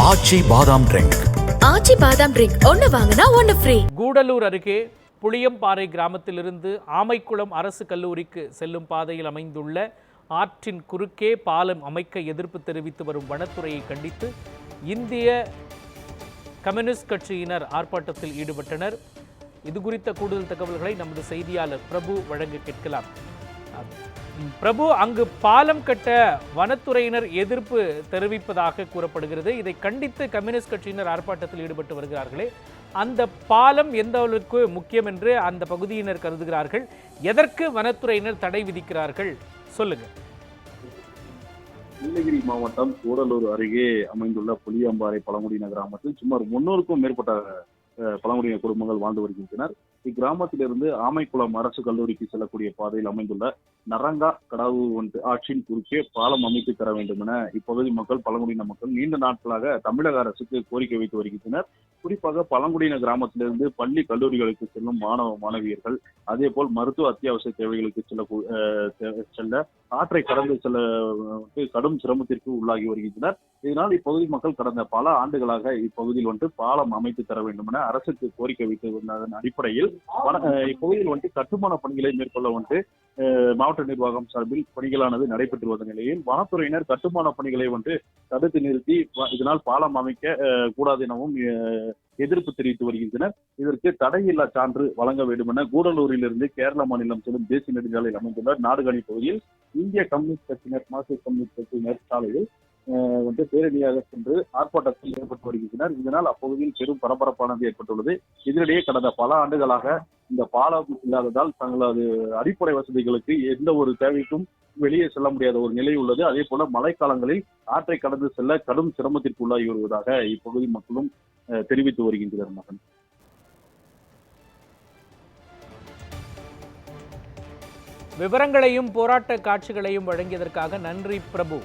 ஆச்சி பாதாம் ட்ரிங்க். ஆச்சி பாதாம் ட்ரிங்க் ஒன்னு வாங்கினா ஒன்னு ஃப்ரீ. கூடலூர் அருகே புளியம்பாறை கிராமத்திலிருந்து ஆமைக்குளம் அரசு கல்லூரிக்கு செல்லும் பாதையில் அமைந்துள்ள ஆற்றின் குறுக்கே பாலம் அமைக்க எதிர்ப்பு தெரிவித்து வரும் வனத்துறையை கண்டித்து இந்திய கம்யூனிஸ்ட் கட்சியினர் ஆர்ப்பாட்டத்தில் ஈடுபட்டனர். இது குறித்த கூடுதல் தகவல்களை நமது செய்தியாளர் பிரபு வழங்க கேட்கலாம். பிரபு, அங்கு பாலம் கட்ட வனத்துறையினர் எதிர்ப்பு தெரிவிப்பதாக கூறப்படுகிறது. இதை கண்டித்து கம்யூனிஸ்ட் கட்சியினர் ஆர்ப்பாட்டத்தில் ஈடுபட்டு வருகிறார்களே, அந்த பாலம் எந்த அளவுக்கு முக்கியம் என்று அந்த பகுதியினர் கருதுகிறார்கள்? எதற்கு வனத்துறையினர் தடை விதிக்கிறார்கள்? சொல்லுங்க. நீலகிரி மாவட்டம் கூடலூர் அருகே அமைந்துள்ள புளியம்பாறை பழங்குடியின கிராமத்தில் சுமார் 300க்கும் மேற்பட்ட பழங்குடியின குடும்பங்கள் வாழ்ந்து வருகின்றனர். இக்கிராமத்திலிருந்து ஆமைக்குளம் அரசு கல்லூரிக்கு செல்லக்கூடிய பாதையில் அமைந்துள்ள நரங்கா கடாவு ஆற்றின் குறுக்கே பாலம் அமைத்து தர வேண்டும் என இப்பகுதி மக்கள், பழங்குடியின மக்கள் நீண்ட நாட்களாக தமிழக அரசுக்கு கோரிக்கை வைத்து வருகின்றனர். குறிப்பாக பழங்குடியின கிராமத்திலிருந்து பள்ளி கல்லூரிகளுக்கு செல்லும் மாணவ மாணவியர்கள், அதே போல் மருத்துவ அத்தியாவசிய தேவைகளுக்கு செல்ல ஆற்றை கடந்து செல்ல கடும் சிரமத்திற்கு உள்ளாகி வருகின்றனர். இதனால் இப்பகுதி மக்கள் கடந்த பல ஆண்டுகளாக இப்பகுதியில் பாலம் அமைத்து தர வேண்டும் என அரசுக்கு கோரிக்கை வைத்து வந்ததன் அடிப்படையில் இப்பகுதியில் கட்டுமான பணிகளை மேற்கொள்ள மாவட்ட நிர்வாகம் சார்பில் பணிகளானது நடைபெற்று வந்த நிலையில் வனத்துறையினர் கட்டுமான பணிகளை தடுத்து நிறுத்தி இதனால் பாலம் அமைக்க கூடாது எனவும் எதிர்ப்பு தெரிவித்து வருகின்றனர். இதற்கு தடையில்லா சான்று வழங்க வேண்டும் என கூடலூரிலிருந்து கேரள மாநிலம் செல்லும் தேசிய நெடுஞ்சாலையில் அமைந்துள்ள நாடுகாணி பகுதியில் இந்திய கம்யூனிஸ்ட் கட்சியினர், மார்க்சிஸ்ட் கம்யூனிஸ்ட் கட்சியினர் சாலையில் பேரணியாக சென்று ஆர்ப்பாட்டத்தில் ஈடுபட்டு வருகின்றனர். இதனால் அப்பகுதியில் பெரும் பரபரப்பானது ஏற்பட்டுள்ளது. இதனிடையே கடந்த பல ஆண்டுகளாக இந்த பாலம் இல்லாததால் தங்களது அடிப்படை வசதிகளுக்கு எந்த ஒரு தேவைக்கும் வெளியே செல்ல முடியாத ஒரு நிலை உள்ளது. அதே போல மழைக்காலங்களில் ஆற்றை கடந்து செல்ல கடும் சிரமத்திற்கு உள்ளாகி வருவதாக இப்பகுதி மக்களும் தெரிவித்து வருகின்றனர். மகன், விவரங்களையும் போராட்ட காட்சிகளையும் வழங்கியதற்காக நன்றி பிரபு.